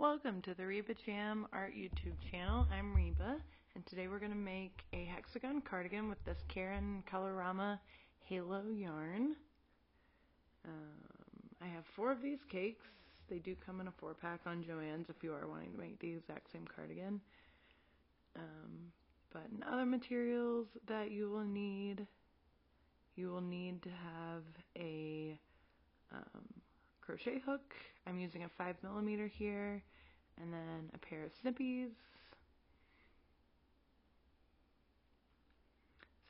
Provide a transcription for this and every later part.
Welcome to the Reba Jam Art YouTube channel. I'm Reba, and today we're going to make a hexagon cardigan with this Caron Colorama Halo Yarn. I have 4 of these cakes. They do come in a 4-pack on Joann's if you are wanting to make the exact same cardigan. But in other materials that you will need to have a crochet hook. I'm using a 5mm here, and then a pair of snippies.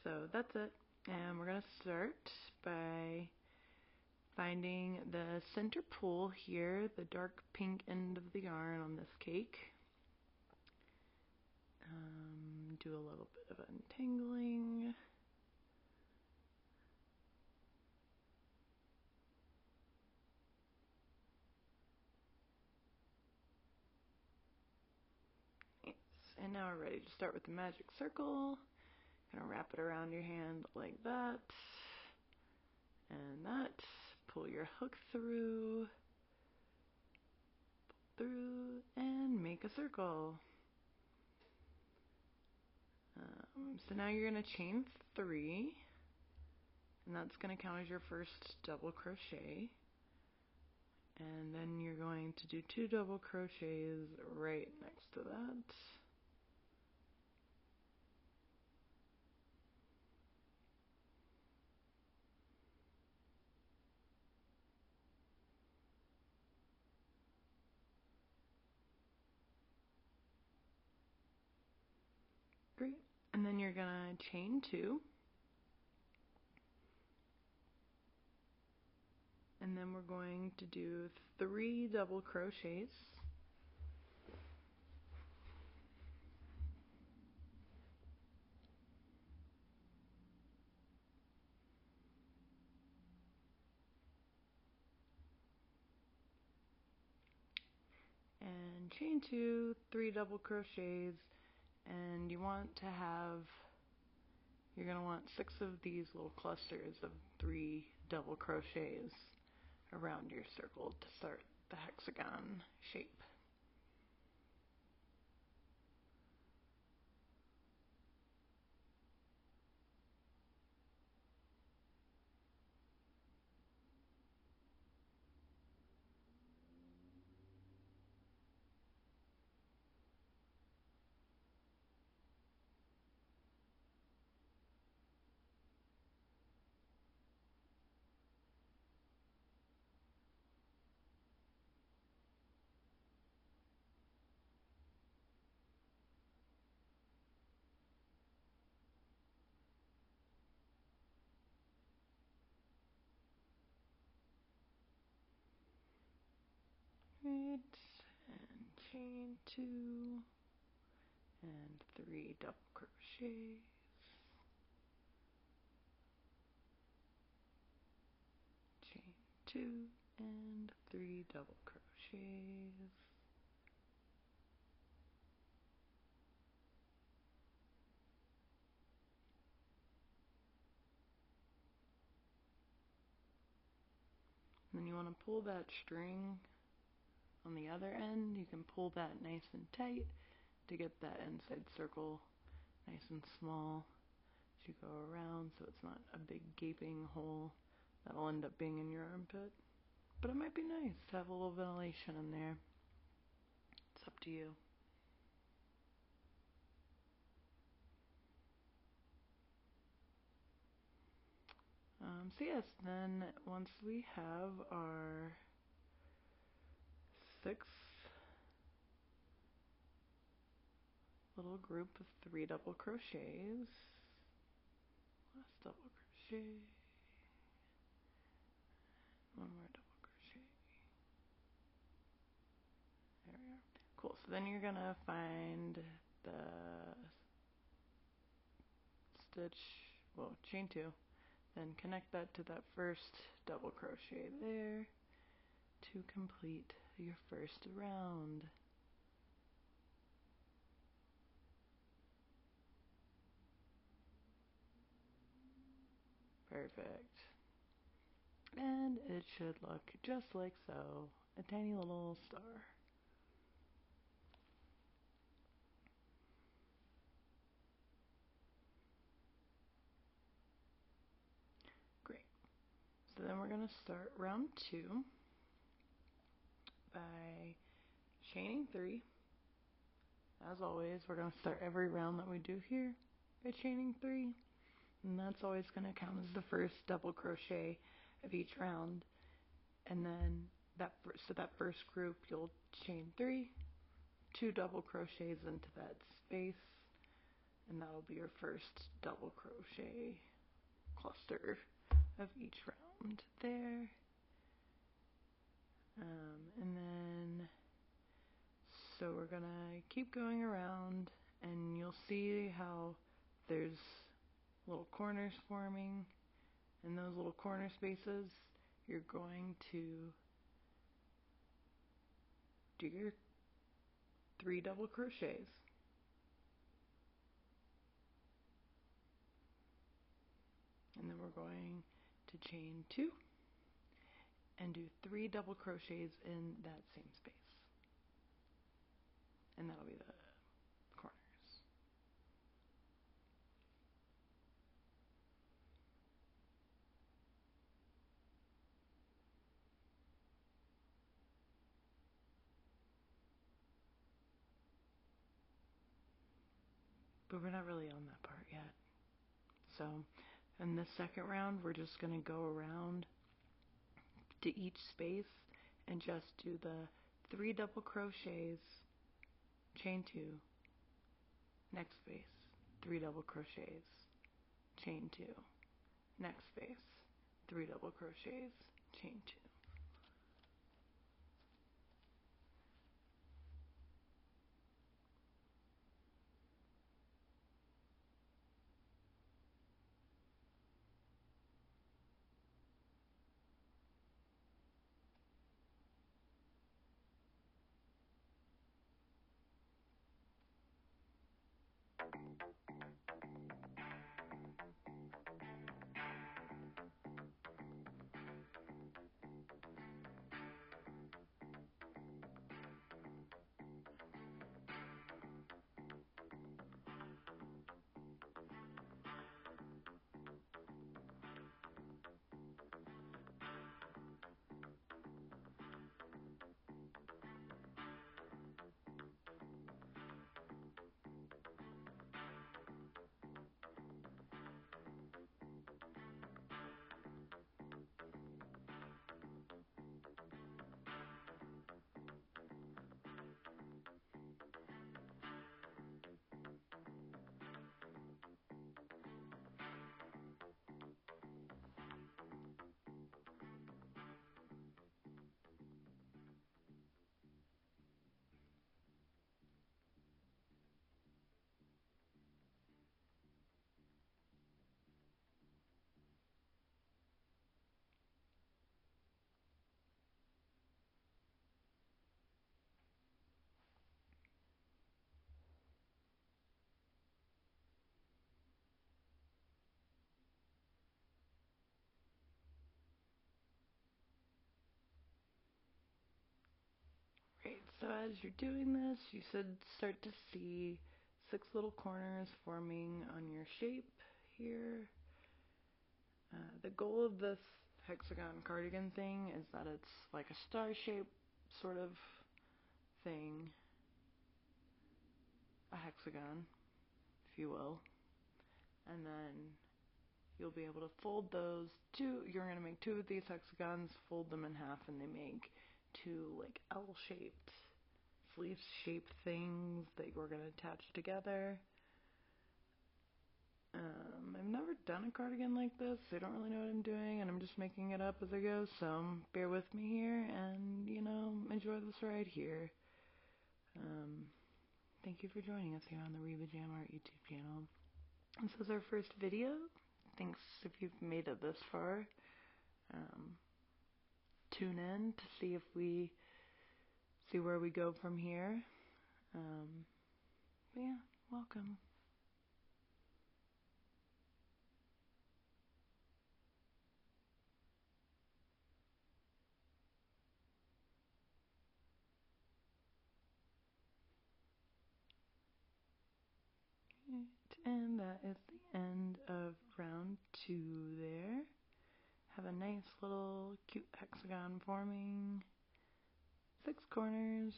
So that's it, and we're going to start by finding the center pool here, the dark pink end of the yarn on this cake. Do a little bit of untangling. And now we're ready to start with the magic circle. Gonna wrap it around your hand like that. And that. Pull your hook through. Pull through and make a circle. So now you're gonna chain 3. And that's gonna count as your first double crochet. And then you're going to do 2 double crochets right next to that. Great. And then you're gonna chain 2. And then we're going to do 3 double crochets. And chain 2, 3 double crochets, and you're going to want 6 of these little clusters of 3 double crochets around your circle to start the hexagon shape. Right, and chain 2 and 3 double crochets. Chain 2 and 3 double crochets. And then you want to pull that string on the other end. You can pull that nice and tight to get that inside circle nice and small as you go around, so it's not a big gaping hole that'll end up being in your armpit. But it might be nice to have a little ventilation in there. It's up to you. So yes, then once we have our 6th little group of 3 double crochets, last double crochet, one more double crochet, there we are. Cool, so then you're gonna find the chain 2, then connect that to that first double crochet there to complete your first round. Perfect. And it should look just like so, a tiny little star. So then we're going to start round 2 by chaining 3. As always, we're going to start every round that we do here by chaining 3, and that's always going to count as the first double crochet of each round. And then that first group, you'll chain 3, 2 double crochets into that space, and that'll be your first double crochet cluster of each round there. And then, so we're gonna keep going around, and you'll see how there's little corners forming. In those little corner spaces, you're going to do your 3 double crochets. And then we're going to chain 2 and do 3 double crochets in that same space. And that'll be the corners. But we're not really on that part yet. So in the second round, we're just going to go around to each space and just do the 3 double crochets, chain 2, next space, 3 double crochets, chain 2, next space, 3 double crochets, chain 2. Great, so as you're doing this, you should start to see 6 little corners forming on your shape here. The goal of this hexagon cardigan thing is that it's like a star shape sort of thing, a hexagon, if you will. And then you'll be able to fold those 2, you're going to make 2 of these hexagons, fold them in half, and they make 2 like L-shaped, sleeve-shaped things that we're going to attach together. I've never done a cardigan like this. I don't really know what I'm doing, and I'm just making it up as I go, so bear with me here and, you know, enjoy this ride here. Thank you for joining us here on the Reba Jam Art YouTube channel. This is our first video. Thanks if you've made it this far. Tune in to see if we see where we go from here. But yeah, welcome. And that is the end of round 2 there. have a nice little cute hexagon forming. 6 corners.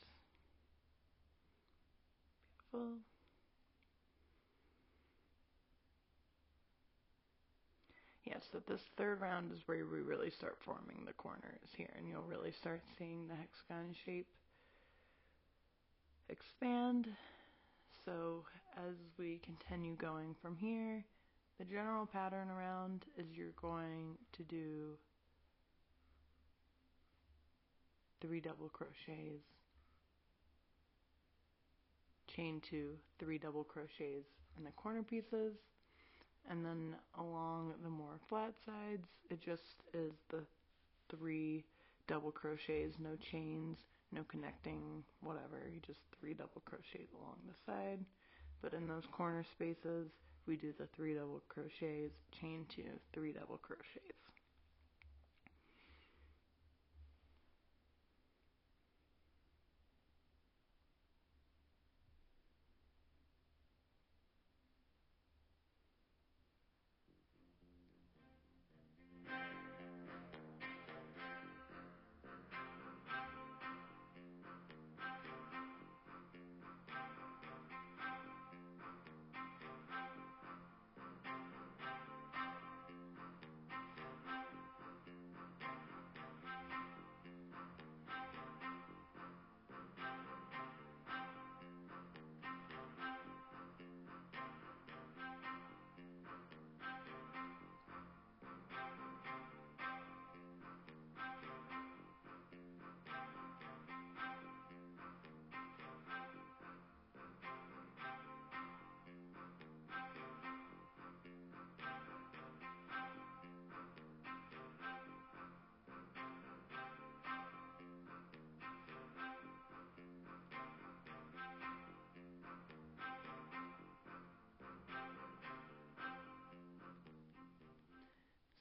Beautiful. Yes, so this third round is where we really start forming the corners here, and you'll really start seeing the hexagon shape expand. So as we continue going from here, the general pattern around is you're going to do 3 double crochets, chain 2, 3 double crochets in the corner pieces, and then along the more flat sides, it just is the 3 double crochets, no chains, no connecting, whatever, you just 3 double crochets along the side. But in those corner spaces, we do the 3 double crochets, chain 2, 3 double crochets.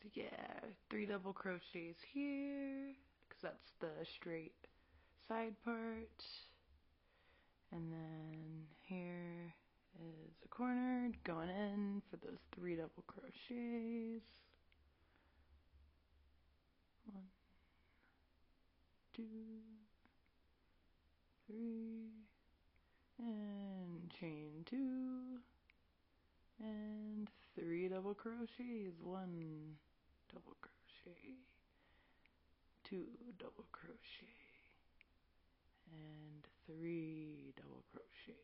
So yeah, 3 double crochets here, because that's the straight side part. And then here is a corner going in for those 3 double crochets. 1, 2, 3, and chain 2, and 3 double crochets. 1 double crochet, 2 double crochet, and 3 double crochet.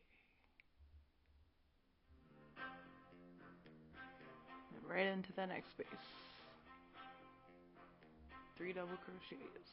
And right into the next space. 3 double crochets.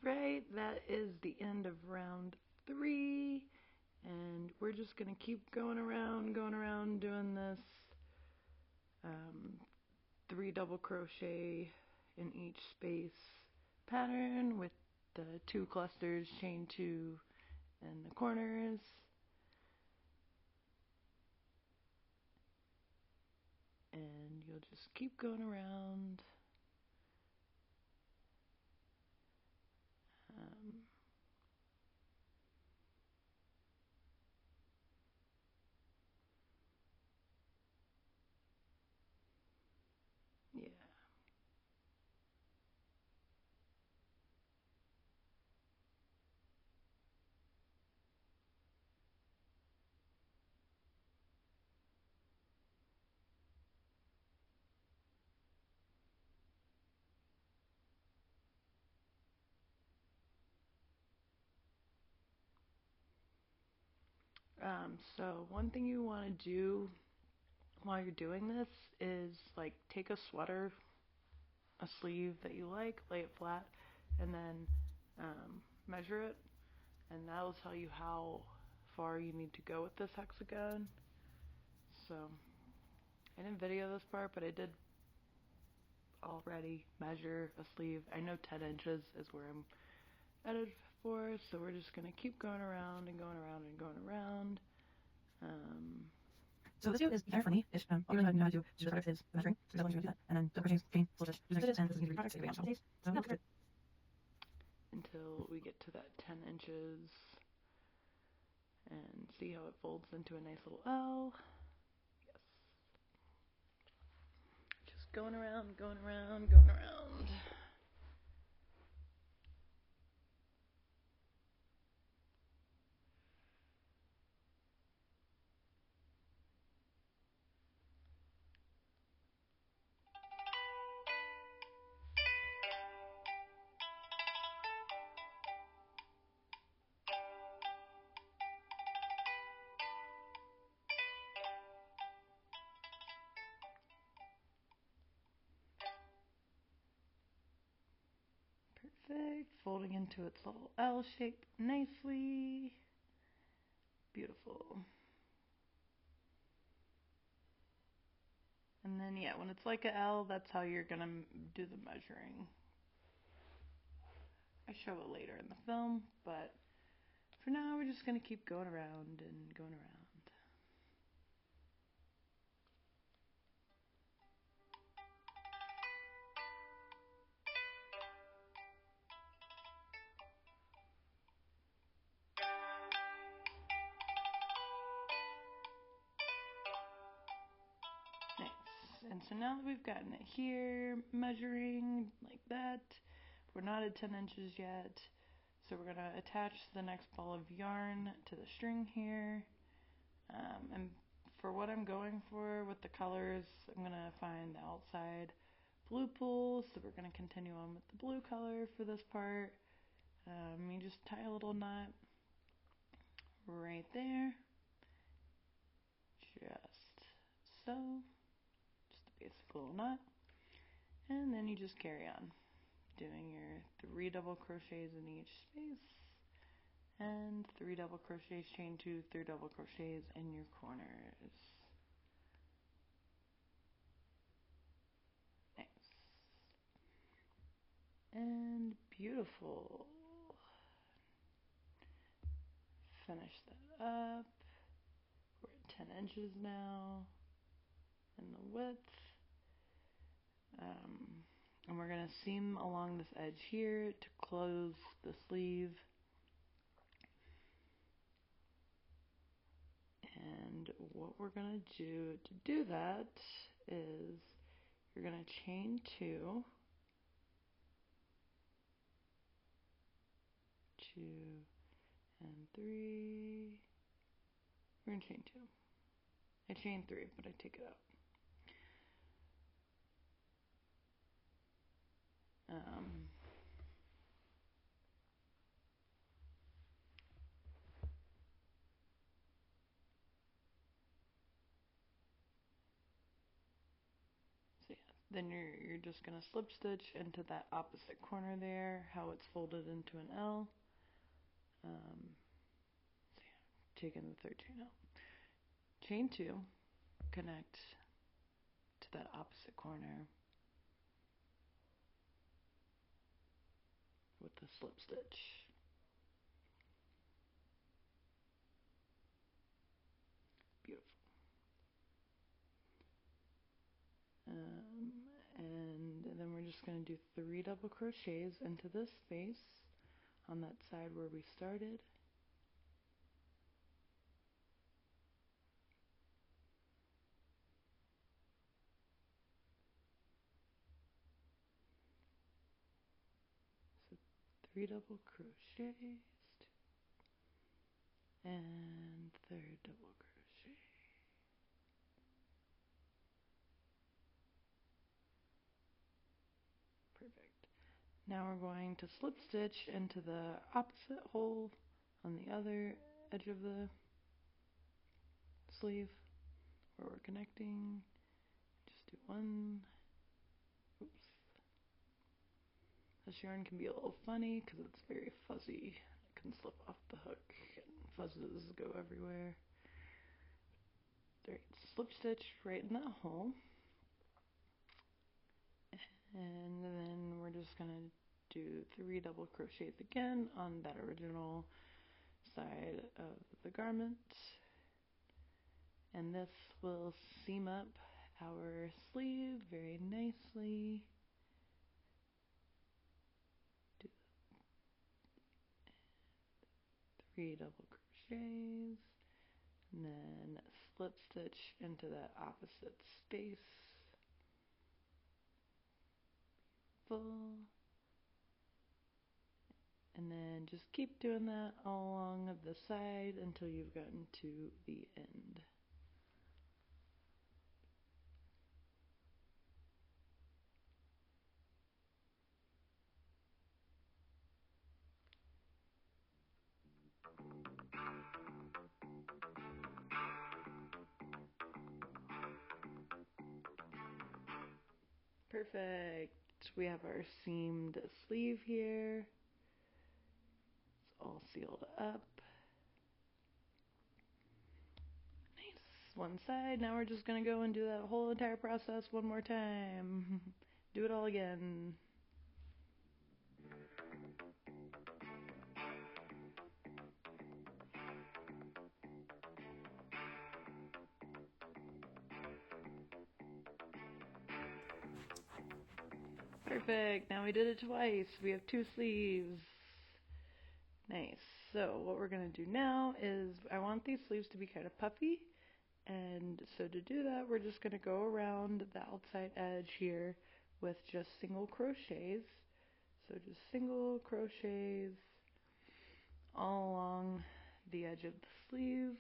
Alright, that is the end of round 3, and we're just going to keep going around doing this 3 double crochet in each space pattern with the 2 clusters, chain 2 in the corners. And you'll just keep going around. Yeah. So one thing you want to do while you're doing this is like take a sweater, a sleeve that you like, lay it flat, and then measure it, and that'll tell you how far you need to go with this hexagon. So I didn't video this part, but I did already measure a sleeve. I know 10 inches is where I'm headed for, so we're just going to keep going around and going around and going around. So this video is very funny. If all you really know how to do is just is measuring, so definitely do that. And then double crochets, chain, full stitch, use stitches, and this is going to be products that you can days. So yeah, good. Until we get to that 10 inches and see how it folds into a nice little L. Yes. Just going around, going around, going around. Perfect, folding into its little L shape nicely. Beautiful. And then yeah, when it's like a L, that's how you're gonna do the measuring. I show it later in the film, but for now we're just gonna keep going around and going around. And so now that we've gotten it here, measuring like that, we're not at 10 inches yet. So we're going to attach the next ball of yarn to the string here. And for what I'm going for with the colors, I'm going to find the outside blue pool. So we're going to continue on with the blue color for this part. You just tie a little knot right there. Just so. Basic little knot, and then you just carry on doing your 3 double crochets in each space and 3 double crochets, chain 2, 3 double crochets in your corners. Nice and beautiful. Finish that up. We're at 10 inches now in the width. And we're going to seam along this edge here to close the sleeve. And what we're going to do that is you're going to chain 2, 2 and 3. We're going to chain 2. I chain 3, but I take it out. So yeah, Then you're just going to slip stitch into that opposite corner there, how it's folded into an L. So yeah, taking the third chain out. Chain 2, connect to that opposite corner with the slip stitch. Beautiful. And then we're just going to do 3 double crochets into this space on that side where we started. So 3 double crochets and third double crochet. Perfect. Now we're going to slip stitch into the opposite hole on the other edge of the sleeve where we're connecting. Just do 1. Oops. This yarn can be a little funny because it's very fuzzy. It can slip off the hook and fuzzes go everywhere. Alright, slip stitch right in that hole. And then we're just going to do 3 double crochets again on that original side of the garment. And this will seam up our sleeve very nicely. Do 3 double crochets. And then slip stitch into that opposite space. Full. And then just keep doing that all along the side until you've gotten to the end. Perfect. We have our seamed sleeve here. It's all sealed up. Nice. One side. Now we're just going to go and do that whole entire process one more time. Do it all again. Perfect. Now we did it twice. We have 2 sleeves. Nice. So what we're going to do now is I want these sleeves to be kind of puffy. And so to do that, we're just going to go around the outside edge here with just single crochets. So just single crochets all along the edge of the sleeve.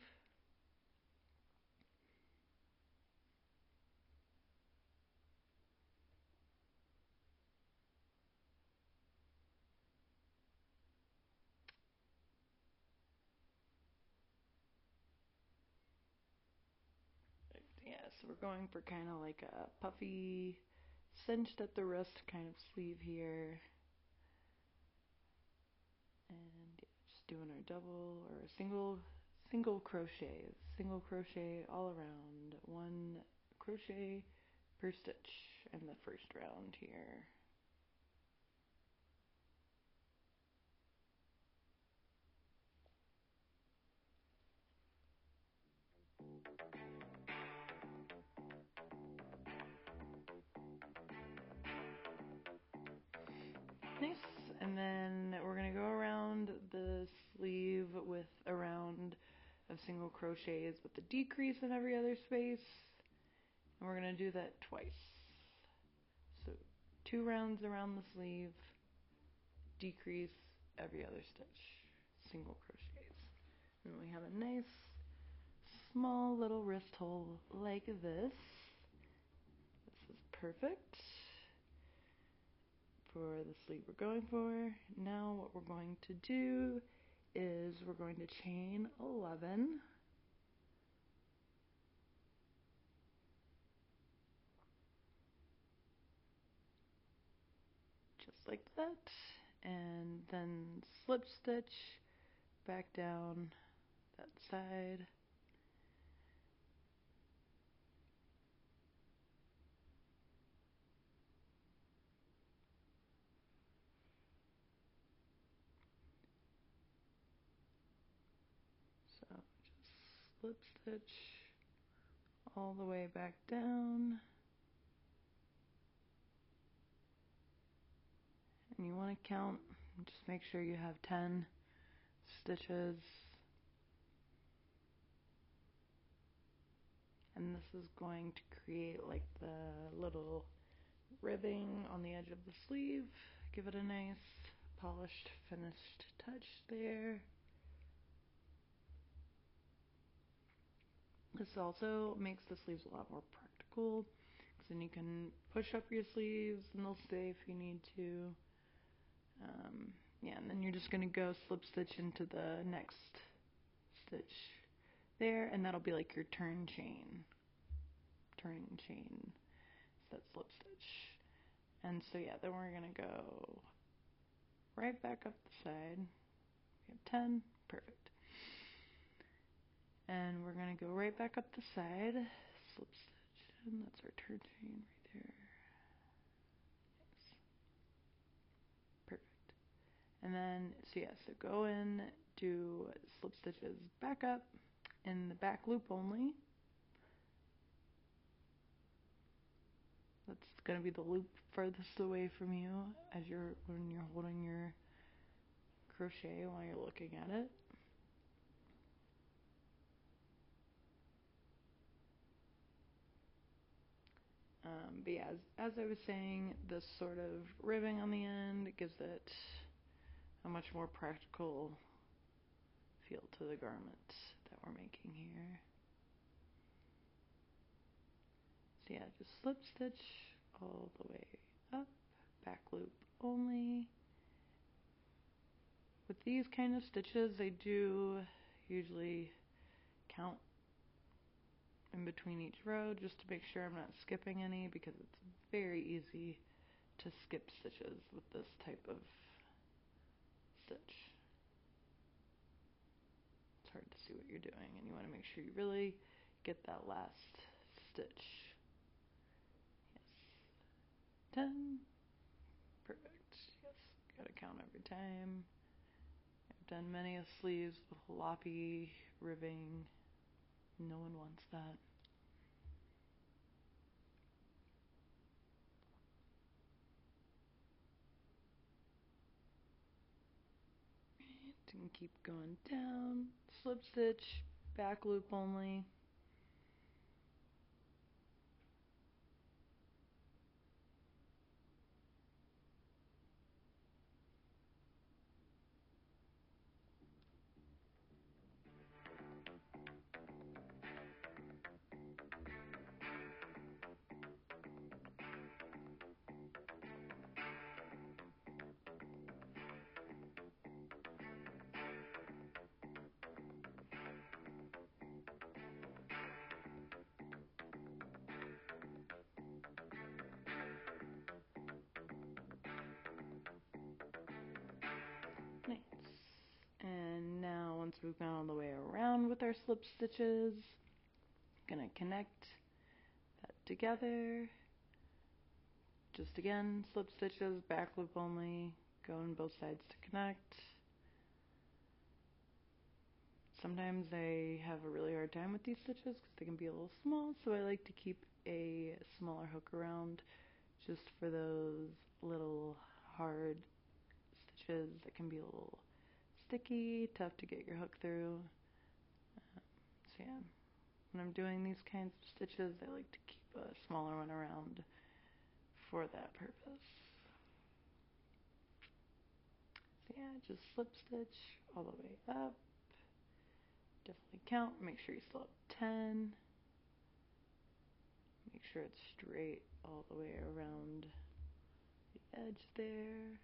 Yeah, so we're going for kind of like a puffy, cinched at the wrist kind of sleeve here. And yeah, just doing our double or single crochet all around. 1 crochet per stitch in the first round here. Nice. And then we're going to go around the sleeve with a round of single crochets with a decrease in every other space. And we're going to do that twice. So 2 rounds around the sleeve, decrease every other stitch, single crochets. And we have a nice small little wrist hole like this. This is perfect for the sleeve we're going for. Now what we're going to do is we're going to chain 11. like that, and then slip stitch back down that side. So just slip stitch all the way back down. And you want to count, just make sure you have 10 stitches. And this is going to create like the little ribbing on the edge of the sleeve. Give it a nice polished, finished touch there. This also makes the sleeves a lot more practical, because then you can push up your sleeves and they'll stay if you need to. Yeah, and then you're just going to go slip stitch into the next stitch there, and that'll be like your turning chain. So that slip stitch. And so yeah, then we're going to go right back up the side. We have 10, perfect. And we're going to go right back up the side, slip stitch, and that's our turn chain right there. Nice. Perfect. And then, so yeah, so go in, do slip stitches back up in the back loop only. That's going to be the loop furthest away from you as when you're holding your crochet while you're looking at it. But yeah, as I was saying, this sort of ribbing on the end gives it a much more practical feel to the garment that we're making here. So yeah, just slip stitch all the way up, back loop only. With these kind of stitches, I do usually count in between each row just to make sure I'm not skipping any, because it's very easy to skip stitches with this type of stitch. It's hard to see what you're doing, and you want to make sure you really get that last stitch. Yes. 10. Perfect. Yes. Gotta count every time. I've done many of sleeves with floppy ribbing. No one wants that. And keep going down, slip stitch, back loop only. Nice. And now once we've gone all the way around with our slip stitches, gonna connect that together. Just again, slip stitches, back loop only, go on both sides to connect. Sometimes I have a really hard time with these stitches because they can be a little small, so I like to keep a smaller hook around just for those little hard stitches that can be a little sticky, tough to get your hook through. So yeah, when I'm doing these kinds of stitches, I like to keep a smaller one around for that purpose. So yeah, just slip stitch all the way up. Definitely count, make sure you still have 10. Make sure it's straight all the way around the edge there.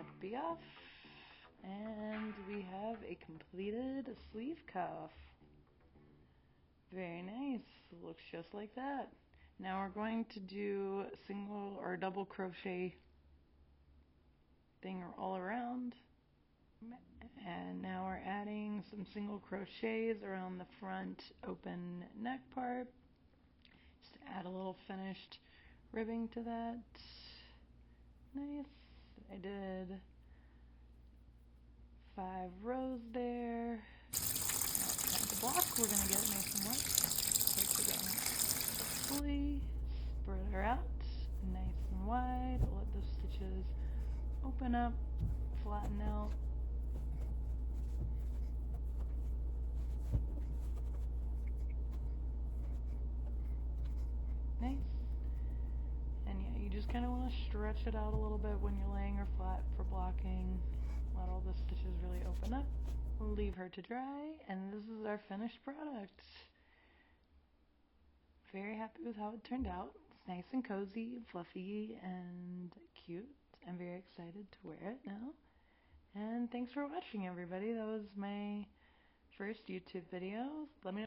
That'd be off. And we have a completed sleeve cuff. Very nice. Looks just like that. Now we're going to do single or double crochet thing all around. And now we're adding some single crochets around the front open neck part. Just to add a little finished ribbing to that. Nice. I did 5 rows there. Now it's time to block. We're going to get it nice and wet. Place it down fully. Spread her out nice and wide. Let the stitches open up, flatten out. Nice. And yeah, you just kind of want to stretch it out a little bit when you're laying her flat for blocking. Let all the stitches really open up. We'll leave her to dry, and this is our finished product. Very happy with how it turned out. It's nice and cozy, fluffy, and cute. I'm very excited to wear it now. And thanks for watching, everybody. That was my first YouTube video. Let me know